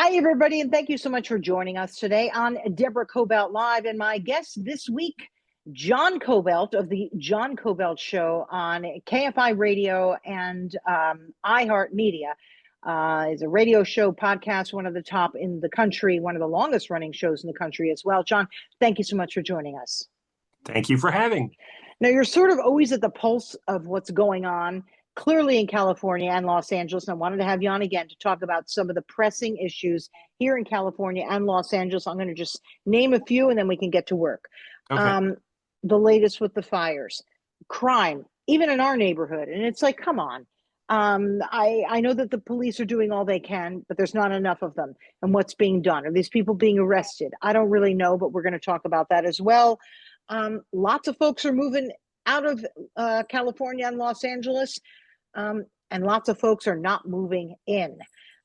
Hi, everybody, and thank you so much for joining us today on Deborah Kobylt Live. And my guest this week, John Kobylt of the John Kobylt Show on KFI Radio and iHeart Media. Is a radio show, podcast, one of the top in the country, one of the longest running shows in the country as well. John, thank you so much for joining us. Thank you for having me. Now, you're sort of always at the pulse of what's going on, clearly in California and Los Angeles. And I wanted to have you on again to talk about some of the pressing issues here in California and Los Angeles. I'm going to just name a few and then we can get to work. Okay. The latest with the fires, crime, even in our neighborhood. And it's like, come on. I know that the police are doing all they can, but there's not enough of them. And what's being done? Are these people being arrested? I don't really know, but we're going to talk about that as well. Lots of folks are moving out of California and Los Angeles, and lots of folks are not moving in.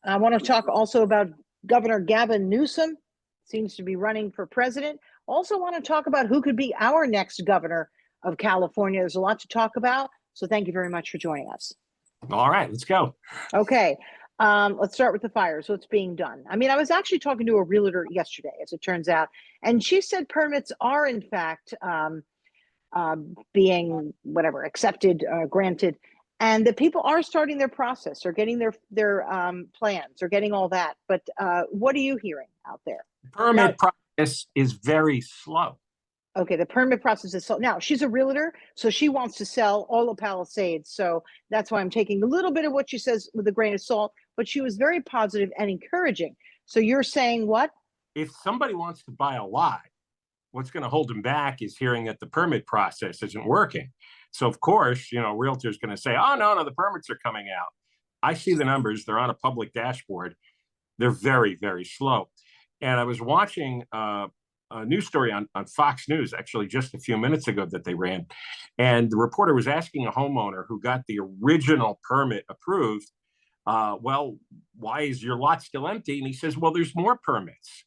I want to talk also about Governor Gavin Newsom, seems to be running for president. Also want to talk about who could be our next governor of California. There's a lot to talk about, so thank you very much for joining us. All right, let's go. Okay, let's start with the fires. What's being done? I mean, I was actually talking to a realtor yesterday, as it turns out, and she said permits are in fact being accepted, granted, and that people are starting their process or getting their plans or getting all that. But what are you hearing out there? Permit process is very slow. Okay, the permit process is slow. Now, she's a realtor, so she wants to sell all of Palisades. So that's why I'm taking a little bit of what she says with a grain of salt, but she was very positive and encouraging. So you're saying what? If somebody wants to buy a lot, what's going to hold them back is hearing that the permit process isn't working. So, of course, a realtor's going to say, oh, no, the permits are coming out. I see the numbers. They're on a public dashboard. They're very, very slow. And I was watching a news story on Fox News, actually just a few minutes ago that they ran. And the reporter was asking a homeowner who got the original permit approved, well, why is your lot still empty? And he says, well, there's more permits.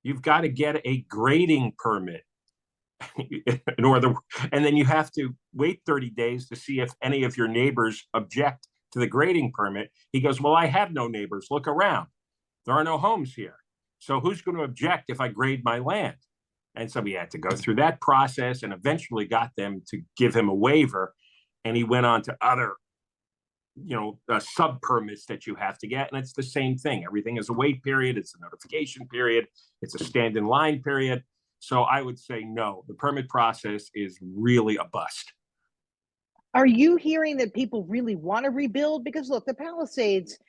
You've got to get a grading permit and then you have to wait 30 days to see if any of your neighbors object to the grading permit. He goes, well, I have no neighbors. Look around. There are no homes here. So who's going to object if I grade my land? And so he had to go through that process and eventually got them to give him a waiver. And he went on to other, sub permits that you have to get. And it's the same thing. Everything is a wait period. It's a notification period. It's a stand in line period. So I would say no, the permit process is really a bust. Are you hearing that people really want to rebuild? Because look, the Palisades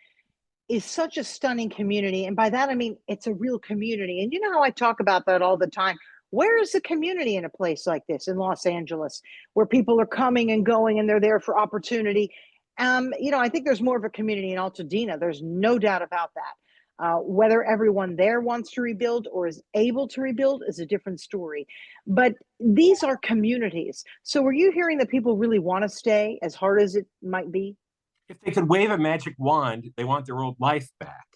is such a stunning community. And by that, I mean, it's a real community. And you know how I talk about that all the time. Where is the community in a place like this in Los Angeles, where people are coming and going and they're there for opportunity? I think there's more of a community in Altadena. There's no doubt about that. Whether everyone there wants to rebuild or is able to rebuild is a different story. But these are communities. So are you hearing that people really want to stay, as hard as it might be? If they could wave a magic wand, they want their old life back.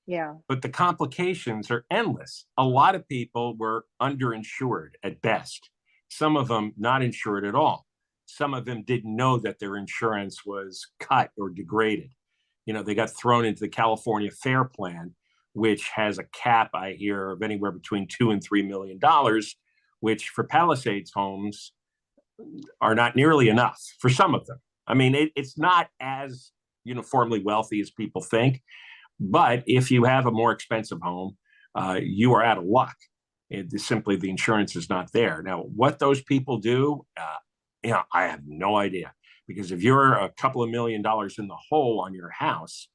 Yeah. But the complications are endless. A lot of people were underinsured at best. Some of them not insured at all. Some of them didn't know that their insurance was cut or degraded. They got thrown into the California Fair Plan, which has a cap, I hear, of anywhere between $2 and $3 million, which for Palisades homes are not nearly enough for some of them. I mean, it's not as uniformly wealthy as people think, but if you have a more expensive home, you are out of luck. Simply the insurance is not there. Now, what those people do, I have no idea. Because if you're a couple of $1 million in the hole on your house,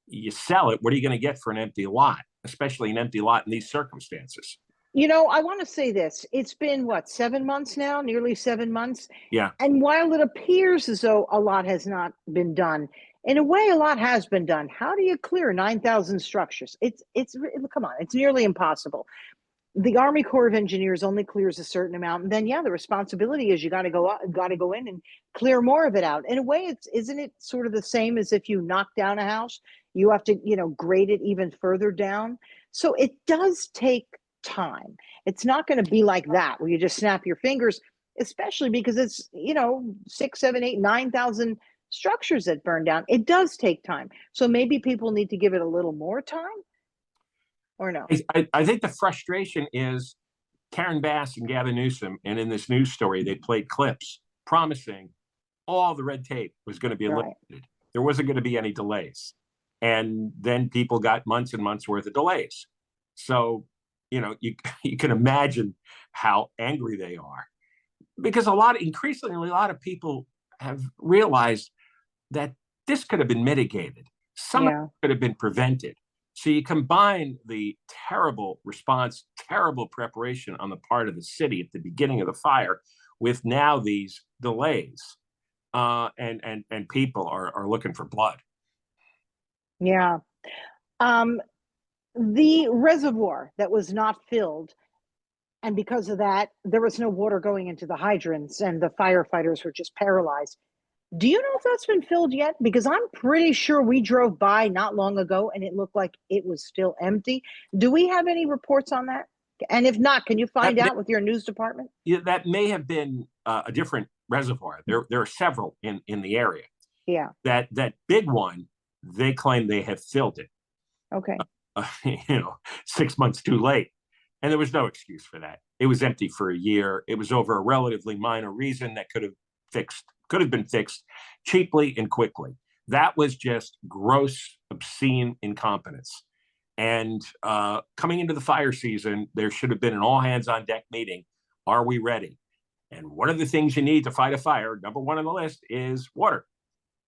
you sell it. What are you going to get for an empty lot, especially an empty lot in these circumstances? I want to say this. It's been, 7 months now, nearly 7 months? Yeah. And while it appears as though a lot has not been done, in a way, a lot has been done. How do you clear 9,000 structures? It's come on, it's nearly impossible. The Army Corps of Engineers only clears a certain amount, and then the responsibility is you got to go in and clear more of it out. In a way, isn't it sort of the same as if you knock down a house? You have to grade it even further down. So it does take time. It's not going to be like that where you just snap your fingers, especially because it's 6, 7, 8, 9,000 structures that burn down. It does take time. So maybe people need to give it a little more time, or no? I think the frustration is Karen Bass and Gavin Newsom, and in this news story, they played clips promising all the red tape was going to be eliminated. Right. There wasn't going to be any delays. And then people got months and months worth of delays. So, you can imagine how angry they are, because increasingly, a lot of people have realized that this could have been mitigated. Some of it could have been prevented. So you combine the terrible response, terrible preparation on the part of the city at the beginning of the fire with now these delays, and people are looking for blood. Yeah. The reservoir that was not filled, and because of that, there was no water going into the hydrants, and the firefighters were just paralyzed. Do you know if that's been filled yet? Because I'm pretty sure we drove by not long ago and it looked like it was still empty. Do we have any reports on that? And if not, can you find out with your news department? Yeah, that may have been a different reservoir. There are several in the area. Yeah. That big one, they claim they have filled it. Okay. 6 months too late. And there was no excuse for that. It was empty for a year. It was over a relatively minor reason that could have been fixed cheaply and quickly. That was just gross, obscene incompetence. And coming into the fire season, there should have been an all hands on deck meeting. Are we ready? And one of the things you need to fight a fire, number one on the list, is water.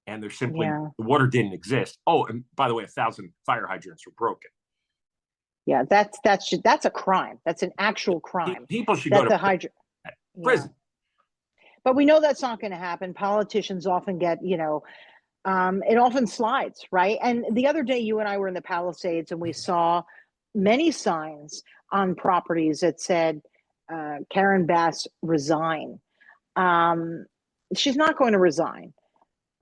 And there's simply, the water didn't exist. Oh, and by the way, 1,000 fire hydrants were broken. Yeah, that's a crime. That's an actual crime. People should go to prison. But we know that's not going to happen. Politicians often get, it often slides, right? And the other day, you and I were in the Palisades, and we saw many signs on properties that said, Karen Bass, resign. She's not going to resign.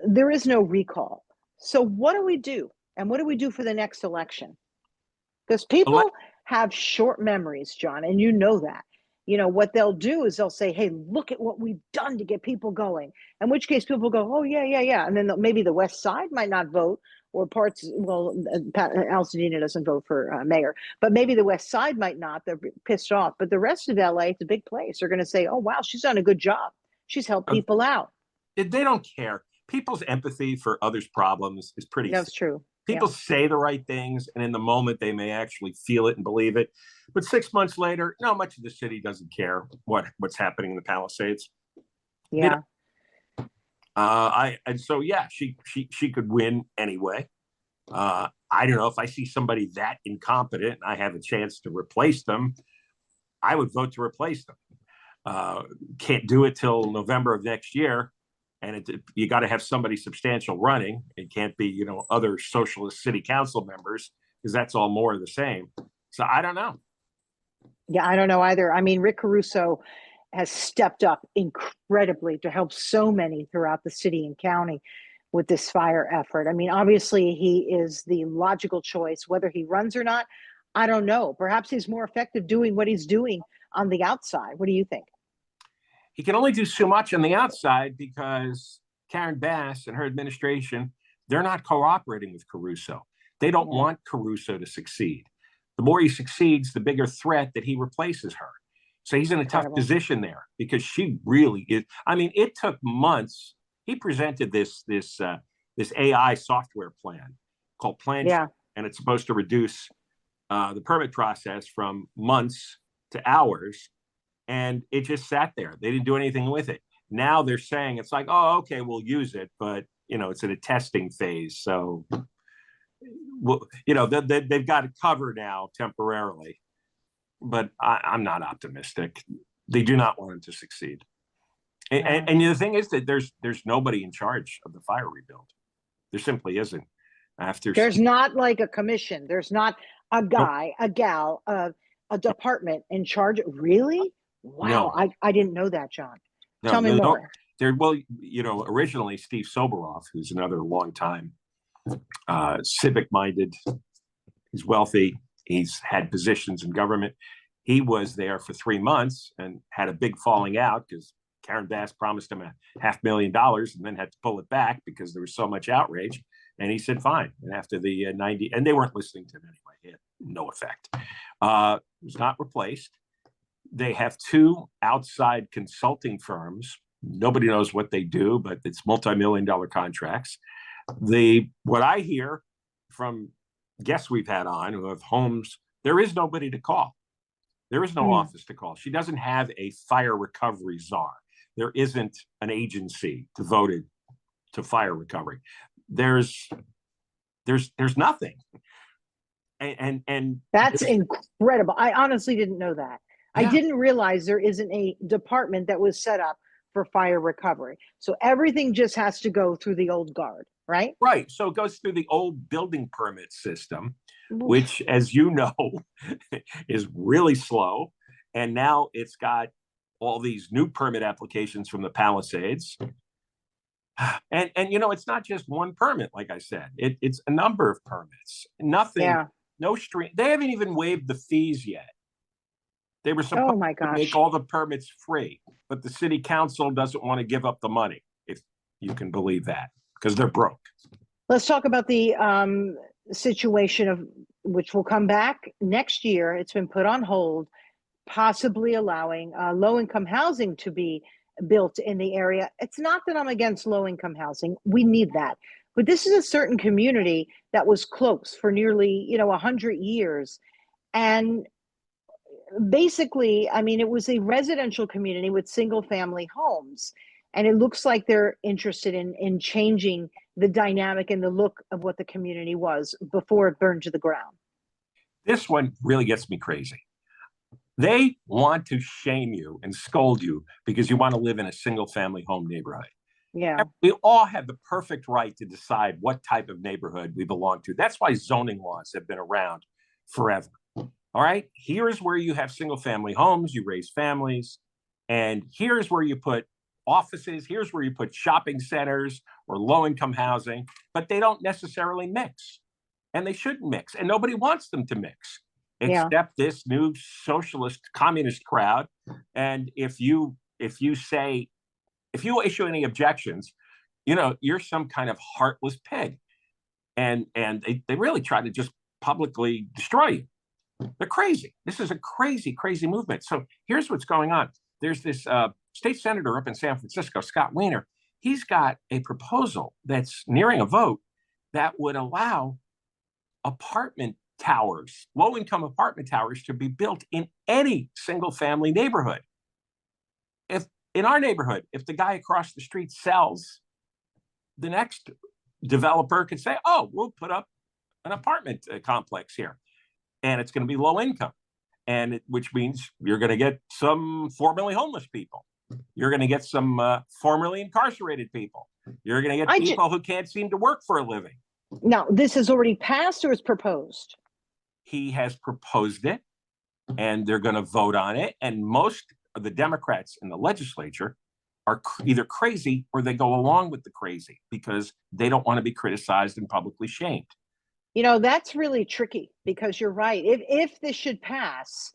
There is no recall. So what do we do? And what do we do for the next election? Because people have short memories, John, and you know that. What they'll do is they'll say, hey, look at what we've done to get people going. In which case people go, oh, yeah. And then maybe the West Side might not vote, or Alcedena doesn't vote for mayor, but maybe the West Side might not. They're pissed off. But the rest of LA, it's a big place. They're going to say, oh, wow, she's done a good job. She's helped people out. They don't care. People's empathy for others' problems is pretty. That's true. People say the right things, and in the moment, they may actually feel it and believe it. But 6 months later, much of the city doesn't care what's happening in the Palisades. Yeah. She could win anyway. I don't know if I see somebody that incompetent and I have a chance to replace them, I would vote to replace them. Can't do it till November of next year. And you got to have somebody substantial running. It can't be, other socialist city council members, because that's all more of the same. So I don't know. Yeah, I don't know either. I mean, Rick Caruso has stepped up incredibly to help so many throughout the city and county with this fire effort. I mean, obviously, he is the logical choice. Whether he runs or not, I don't know. Perhaps he's more effective doing what he's doing on the outside. What do you think? He can only do so much on the outside because Karen Bass and her administration, they're not cooperating with Caruso. They don't want Caruso to succeed. The more he succeeds, the bigger threat that he replaces her. So he's in a tough position there, because she really is. I mean, it took months. He presented this AI software plan called Plan, and it's supposed to reduce the permit process from months to hours. And it just sat there. They didn't do anything with it. Now they're saying it's like, oh, okay, we'll use it, but it's in a testing phase. So, they've got it covered now temporarily. But I'm not optimistic. They do not want him to succeed. And the thing is that there's nobody in charge of the fire rebuild. There simply isn't. There's not like a commission. There's not a guy, a gal, a department in charge. Really? Wow, no. I didn't know that, John. Tell me more. Originally Steve Soberof, who's another longtime civic-minded, he's wealthy, he's had positions in government. He was there for 3 months and had a big falling out because Karen Bass promised him $500,000 and then had to pull it back because there was so much outrage. And he said, fine. And after the 90, and they weren't listening to him anyway. It had no effect. It was not replaced. They have 2 outside consulting firms. Nobody knows what they do, but it's multi-million-dollar contracts. What I hear from guests we've had on who have homes, there is nobody to call. There is no office to call. She doesn't have a fire recovery czar. There isn't an agency devoted to fire recovery. There's nothing. And that's incredible. I honestly didn't know that. Yeah. I didn't realize there isn't a department that was set up for fire recovery. So everything just has to go through the old guard, right? Right. So it goes through the old building permit system, which, as you know, is really slow. And now it's got all these new permit applications from the Palisades. And it's not just one permit, like I said. It's a number of permits. Nothing, no stream. They haven't even waived the fees yet. They were supposed to make all the permits free, but the city council doesn't want to give up the money, if you can believe that, because they're broke. Let's talk about the situation of which will come back next year. It's been put on hold, possibly allowing low-income housing to be built in the area. It's not that I'm against low-income housing. We need that. But this is a certain community that was close for nearly, 100 years. And basically, I mean, it was a residential community with single-family homes. And it looks like they're interested in changing the dynamic and the look of what the community was before it burned to the ground. This one really gets me crazy. They want to shame you and scold you because you want to live in a single-family home neighborhood. Yeah. We all have the perfect right to decide what type of neighborhood we belong to. That's why zoning laws have been around forever. All right? Here's where you have single-family homes, you raise families, and here's where you put offices, here's where you put shopping centers or low-income housing, but they don't necessarily mix. And they shouldn't mix, and nobody wants them to mix. Except this new socialist communist crowd. And if you issue any objections, you're some kind of heartless pig. And they really try to just publicly destroy you. They're crazy. This is a crazy, crazy movement. So here's what's going on. There's this state senator up in San Francisco, Scott Wiener. He's got a proposal that's nearing a vote that would allow apartment towers, low-income apartment towers, to be built in any single-family neighborhood. If in our neighborhood, if the guy across the street sells, the next developer could say, "Oh, we'll put up an apartment complex here, and it's going to be low income, and which means you're going to get some formerly homeless people, you're going to get some formerly incarcerated people, you're going to get people who can't seem to work for a living." Now, this has already passed or is proposed? He has proposed it, and they're going to vote on it. And most of the Democrats in the legislature are either crazy or they go along with the crazy because they don't want to be criticized and publicly shamed. That's really tricky because you're right. If this should pass,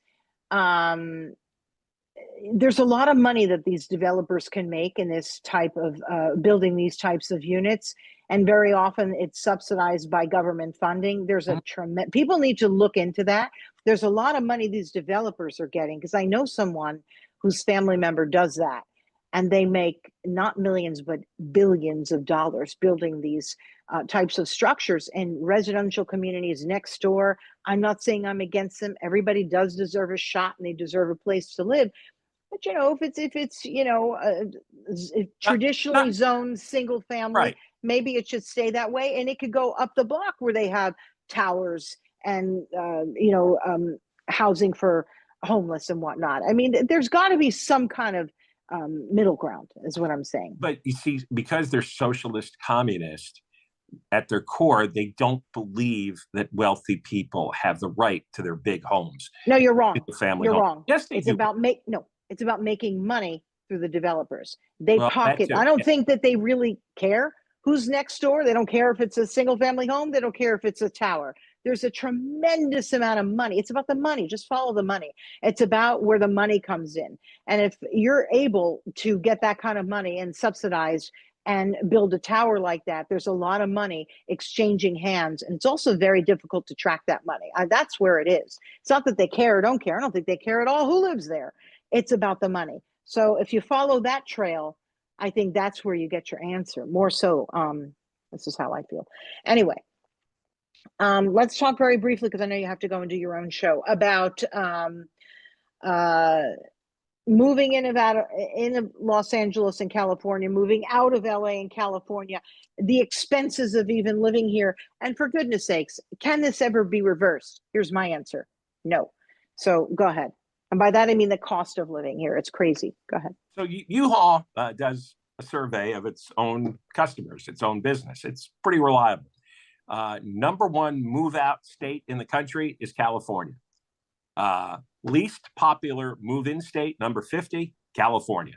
there's a lot of money that these developers can make in this type of building these types of units. And very often it's subsidized by government funding. There's a tremendous, people need to look into that. There's a lot of money these developers are getting, because I know someone whose family member does that. And they make not millions, but billions of dollars building these types of structures in residential communities next door. I'm not saying I'm against them. Everybody does deserve a shot and they deserve a place to live. But if it's traditionally zoned single family, right, maybe it should stay that way, and it could go up the block where they have towers and housing for homeless and whatnot. I mean, there's got to be some kind of middle ground, is what I'm saying. But you see, because they're socialist communist at their core, they don't believe that wealthy people have the right to their big homes. No, you're wrong. You're wrong. Yes, they do. It's about making money through the developers. They pocket. I don't think that they really care who's next door. They don't care if it's a single family home. They don't care if it's a tower. There's a tremendous amount of money. It's about the money. Just follow the money. It's about where the money comes in. And if you're able to get that kind of money and subsidize and build a tower like that, there's a lot of money exchanging hands. And it's also very difficult to track that money. That's where it is. It's not that they care or don't care. I don't think they care at all who lives there. It's about the money. So if you follow that trail, I think that's where you get your answer more so. This is how I feel. Anyway, let's talk very briefly, because I know you have to go and do your own show, about moving in Los Angeles and California, moving out of LA and California, the expenses of even living here. And for goodness sakes, can this ever be reversed? Here's my answer. No. So go ahead. And by that, I mean the cost of living here. It's crazy. Go ahead. So UHaul does a survey of its own customers, its own business. It's pretty reliable. Number one move out state in the country is California. Least popular move in state, number 50, California.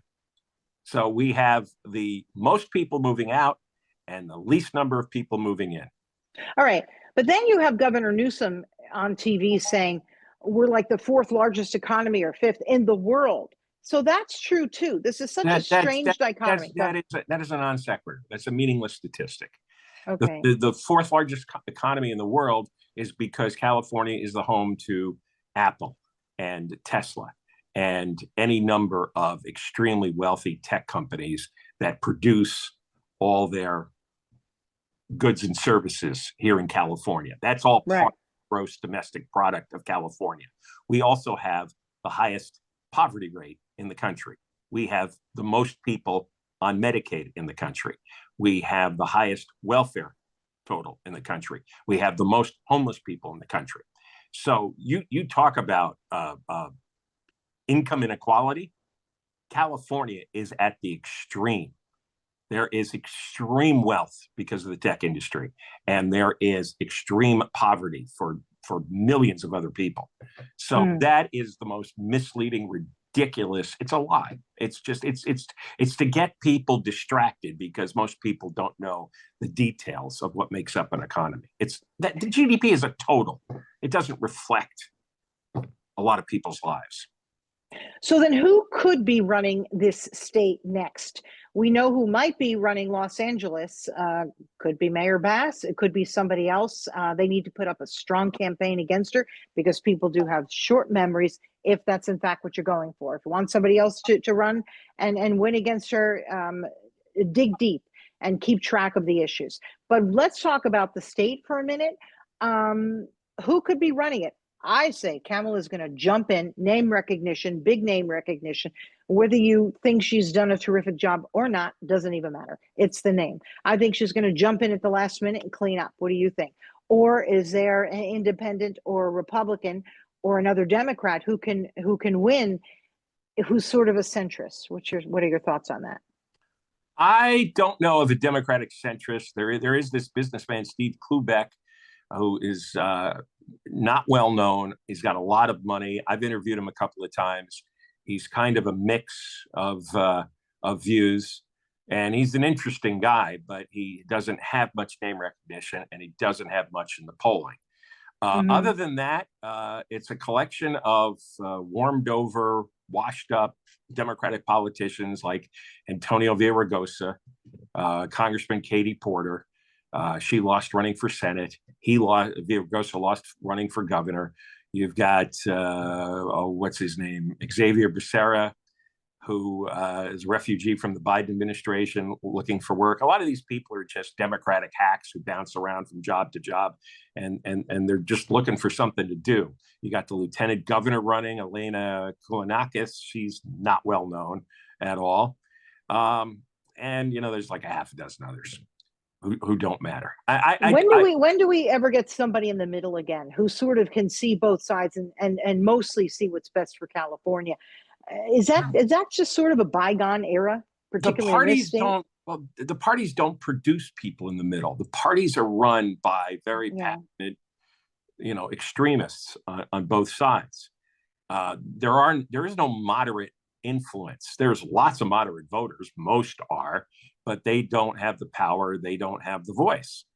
So we have the most people moving out and the least number of people moving in. All right. But then you have Governor Newsom on TV saying we're like the fourth largest economy or fifth in the world. So that's true too. This is such a strange dichotomy. That is a non sequitur. That's a meaningless statistic. Okay. The fourth largest economy in the world is because California is the home to Apple and Tesla and any number of extremely wealthy tech companies that produce all their goods and services here in California. That's all part of the gross domestic product of California. We also have the highest poverty rate in the country. We have the most people on Medicaid in the country. We have the highest welfare total in the country. We have the most homeless people in the country. So you talk about income inequality. California is at the extreme. There is extreme wealth because of the tech industry, and there is extreme poverty for millions of other people. So that is the most misleading, ridiculous. It's a lie. It's just it's to get people distracted because most people don't know the details of what makes up an economy. It's that the GDP is a total. It doesn't reflect a lot of people's lives. So then who could be running this state next? We know who might be running Los Angeles. Could be Mayor Bass. It could be somebody else. They need to put up a strong campaign against her because people do have short memories if that's in fact what you're going for. If you want somebody else to run and win against her, dig deep and keep track of the issues. But let's talk about the state for a minute. Who could be running it? I say Kamala is going to jump in, name recognition, big name recognition. Whether you think she's done a terrific job or not, doesn't even matter. It's the name. I think she's going to jump in at the last minute and clean up. What do you think? Or is there an independent or a Republican or another Democrat who can win, who's sort of a centrist? What are your thoughts on that? I don't know of a Democratic centrist. There is this businessman, Steve Klubeck, who is not well known. He's got a lot of money. I've interviewed him a couple of times. He's kind of a mix of views, and he's an interesting guy, but he doesn't have much name recognition, and he doesn't have much in the polling. Other than that, it's a collection of warmed over, washed up Democratic politicians like Antonio Villaraigosa, Congressman Katie Porter. She lost running for Senate. Villaraigosa lost running for governor. You've got, what's his name? Xavier Becerra, who is a refugee from the Biden administration looking for work. A lot of these people are just Democratic hacks who bounce around from job to job, and they're just looking for something to do. You got the lieutenant governor running, Elena Kouanakis. She's not well known at all. And, there's like a half a dozen others who don't matter. When do we ever get somebody in the middle again who sort of can see both sides and mostly see what's best for California? Is that just sort of a bygone era, particularly in this state? The parties don't produce people in the middle. The parties are run by very passionate, extremists on both sides. There is no moderate influence. There's lots of moderate voters. Most are, but they don't have the power. They don't have the voice.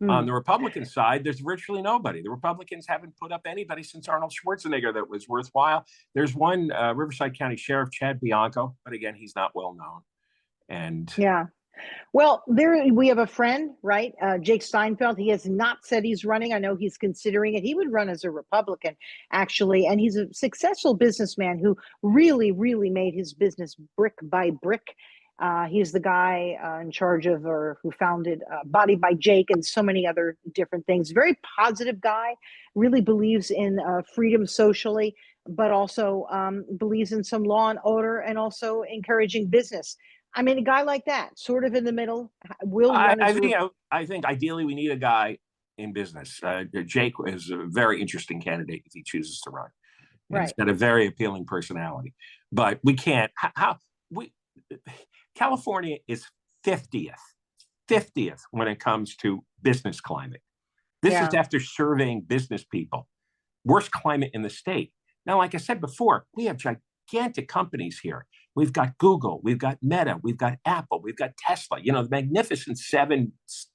On the Republican side, there's virtually nobody. The Republicans haven't put up anybody since Arnold Schwarzenegger that was worthwhile. There's one Riverside County Sheriff, Chad Bianco, but again, he's not well known. And yeah. Well, we have a friend, right? Jake Steinfeld. He has not said he's running. I know he's considering it. He would run as a Republican, actually. And he's a successful businessman who really, really made his business brick by brick. He's the guy in charge of, or who founded Body by Jake and so many other different things. Very positive guy, really believes in freedom socially, but also believes in some law and order and also encouraging business. I mean, a guy like that, sort of in the middle, will run as I think ideally we need a guy in business. Jake is a very interesting candidate if he chooses to run. Right. He's got a very appealing personality, but we can't. California is 50th when it comes to business climate. This is after surveying business people. Worst climate in the state. Now, like I said before, we have gigantic companies here. We've got Google, we've got Meta, we've got Apple, we've got Tesla, the magnificent 7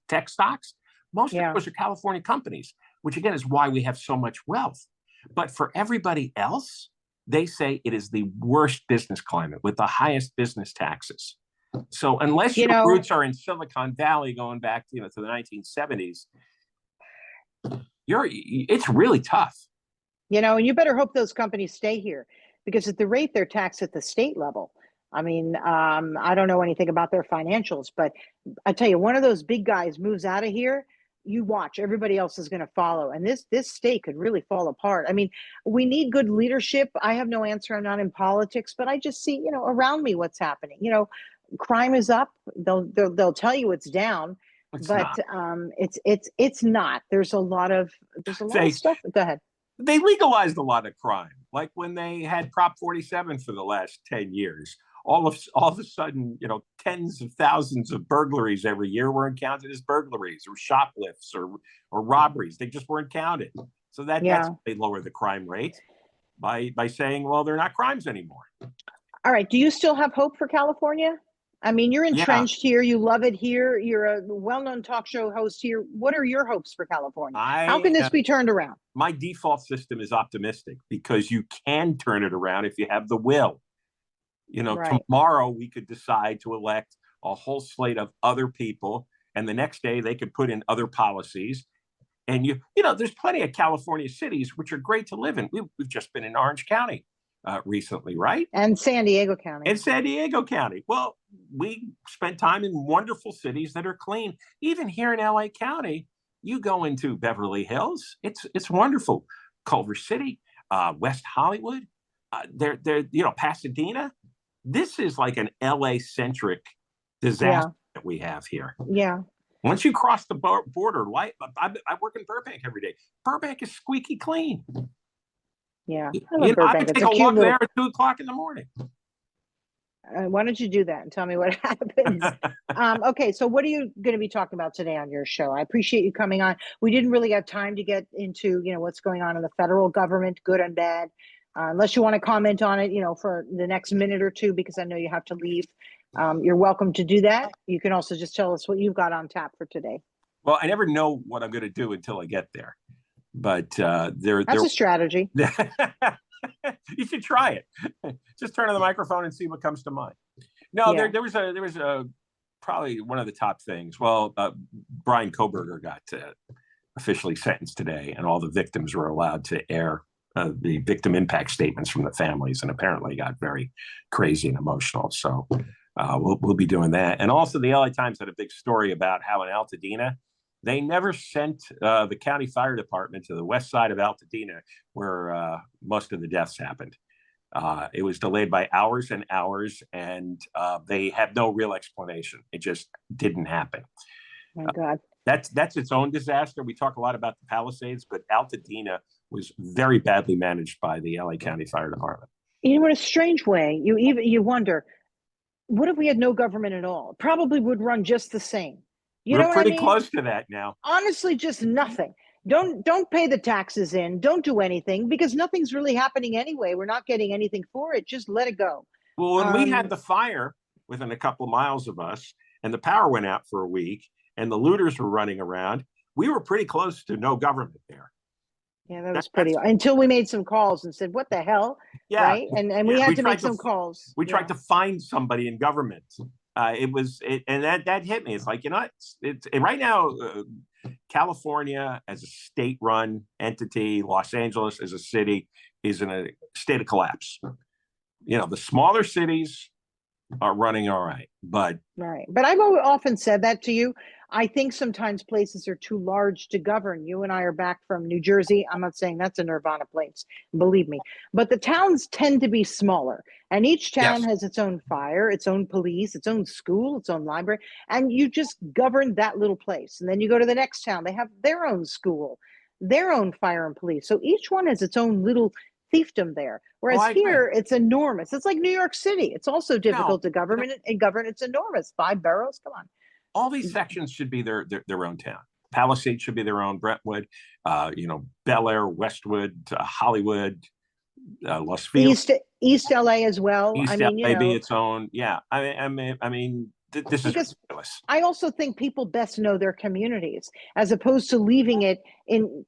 tech stocks. Most of those are California companies, which again is why we have so much wealth. But for everybody else, they say it is the worst business climate with the highest business taxes. So unless your roots are in Silicon Valley going back to the 1970s, it's really tough. And you better hope those companies stay here, because at the rate they're taxed at the state level, I mean, I don't know anything about their financials, but I tell you, one of those big guys moves out of here, you watch, everybody else is going to follow. And this state could really fall apart. I mean, we need good leadership. I have no answer. I'm not in politics, but I just see, around me what's happening. Crime is up. They'll tell you it's down, it's not. There's a lot of stuff. Go ahead. They legalized a lot of crime, like when they had Prop 47 for the last 10 years. All of a sudden, tens of thousands of burglaries every year weren't counted as burglaries or shoplifts or robberies. They just weren't counted. So that's they lower the crime rate by saying, well, they're not crimes anymore. All right. Do you still have hope for California? I mean, you're entrenched here. You love it here. You're a well-known talk show host here. What are your hopes for California? How can this be turned around? My default system is optimistic, because you can turn it around if you have the will. Tomorrow we could decide to elect a whole slate of other people, and the next day they could put in other policies. And there's plenty of California cities which are great to live in. We've just been in Orange County recently, right? And San Diego County. Well, we spent time in wonderful cities that are clean. Even here in LA County, you go into Beverly Hills, it's wonderful. Culver City, West Hollywood, Pasadena. This is like an LA-centric disaster that we have here. Yeah. Once you cross the border, I work in Burbank every day. Burbank is squeaky clean. Yeah, I can take a walk there at 2:00 in the morning. Why don't you do that and tell me what happens? Okay, so what are you going to be talking about today on your show? I appreciate you coming on. We didn't really have time to get into, what's going on in the federal government, good and bad, unless you want to comment on it, for the next minute or two, because I know you have to leave. You're welcome to do that. You can also just tell us what you've got on tap for today. Well, I never know what I'm going to do until I get there. But that's a strategy. You should try it. Just turn on the microphone and see what comes to mind. No, there was a probably one of the top things. Well, Brian Cobberger got officially sentenced today, and all the victims were allowed to air the victim impact statements from the families, and apparently got very crazy and emotional. So we'll be doing that. And also, the LA Times had a big story about how in Altadena, they never sent the county fire department to the west side of Altadena, where most of the deaths happened. It was delayed by hours and hours, and they have no real explanation. It just didn't happen. Oh my God. That's its own disaster. We talk a lot about the Palisades, but Altadena was very badly managed by the LA County Fire Department. In a strange way, you wonder, what if we had no government at all? It probably would run just the same. We're pretty close to that now. Honestly, just nothing. Don't pay the taxes in. Don't do anything, because nothing's really happening anyway. We're not getting anything for it. Just let it go. Well, when we had the fire within a couple of miles of us, and the power went out for a week, and the looters were running around, we were pretty close to no government there. Yeah, that was pretty, until we made some calls and said, what the hell? Yeah. Right. And we had to make some calls. We tried to find somebody in government. And that hit me. It's like, it's right now, California as a state-run entity, Los Angeles as a city is in a state of collapse. The smaller cities are running all right, but I've often said that to you. I think sometimes places are too large to govern. You and I are back from New Jersey. I'm not saying that's a nirvana place, believe me, but the towns tend to be smaller, and each town has its own fire, its own police, its own school, its own library, and you just govern that little place. And then you go to the next town, they have their own school, their own fire and police. So each one has its own little fiefdom there. Whereas here, it's enormous. It's like New York City. It's also difficult to govern. It's enormous. 5 boroughs. Come on. All these sections should be their own town. Palisades should be their own. Brentwood, Bel Air, Westwood, Hollywood, Las Vegas, East LA as well. East LA be its own. Yeah, I mean, this is ridiculous. I also think people best know their communities, as opposed to leaving it in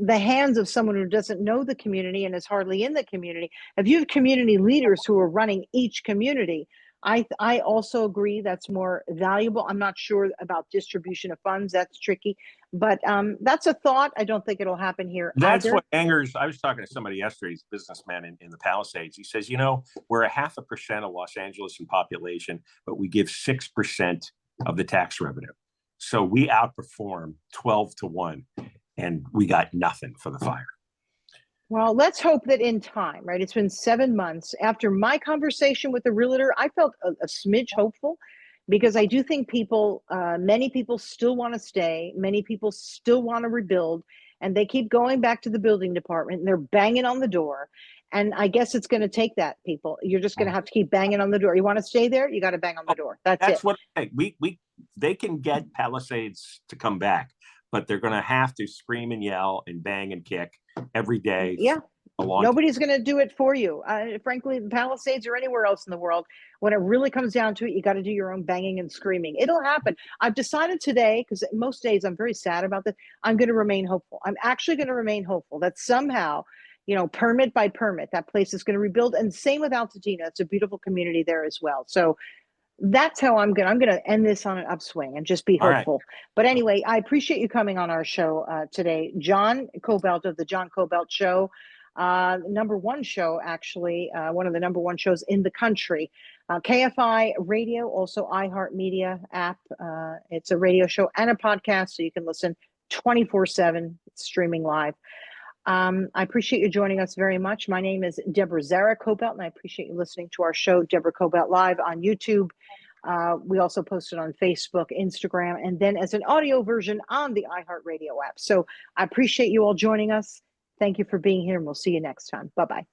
the hands of someone who doesn't know the community and is hardly in the community. If you have community leaders who are running each community, I also agree that's more valuable. I'm not sure about distribution of funds. That's tricky, but that's a thought. I don't think it'll happen here. That's what angers. I was talking to somebody yesterday, he's a businessman in the Palisades. He says, we're 0.5% of Los Angeles in population, but we give 6% of the tax revenue. So we outperform 12-1, and we got nothing for the fire. Well, let's hope that in time, right? It's been 7 months. After my conversation with the realtor, I felt a smidge hopeful, because I do think many people still want to stay. Many people still want to rebuild, and they keep going back to the building department and they're banging on the door. And I guess it's going to take that, people. You're just going to have to keep banging on the door. You want to stay there? You got to bang on the door. That's it. What I think. They can get Palisades to come back, but they're going to have to scream and yell and bang and kick every day. Yeah. Nobody's going to do it for you. Frankly, the Palisades or anywhere else in the world, when it really comes down to it, you got to do your own banging and screaming. It'll happen. I've decided today, because most days I'm very sad about this, I'm going to remain hopeful. I'm actually going to remain hopeful that somehow, permit by permit, that place is going to rebuild. And same with Altadena. It's a beautiful community there as well. So that's how I'm going to end this on an upswing and just be hopeful. Right. But anyway, I appreciate you coming on our show today. John Kobylt of the John Kobylt Show, #1 show, actually, one of the #1 shows in the country. KFI Radio, also iHeart Media app. It's a radio show and a podcast, so you can listen 24/7. It's streaming live. I appreciate you joining us very much. My name is Deborah Zara Kobylt, and I appreciate you listening to our show, Deborah Kobylt Live, on YouTube. We also post it on Facebook, Instagram, and then as an audio version on the iHeartRadio app. So I appreciate you all joining us. Thank you for being here, and we'll see you next time. Bye-bye.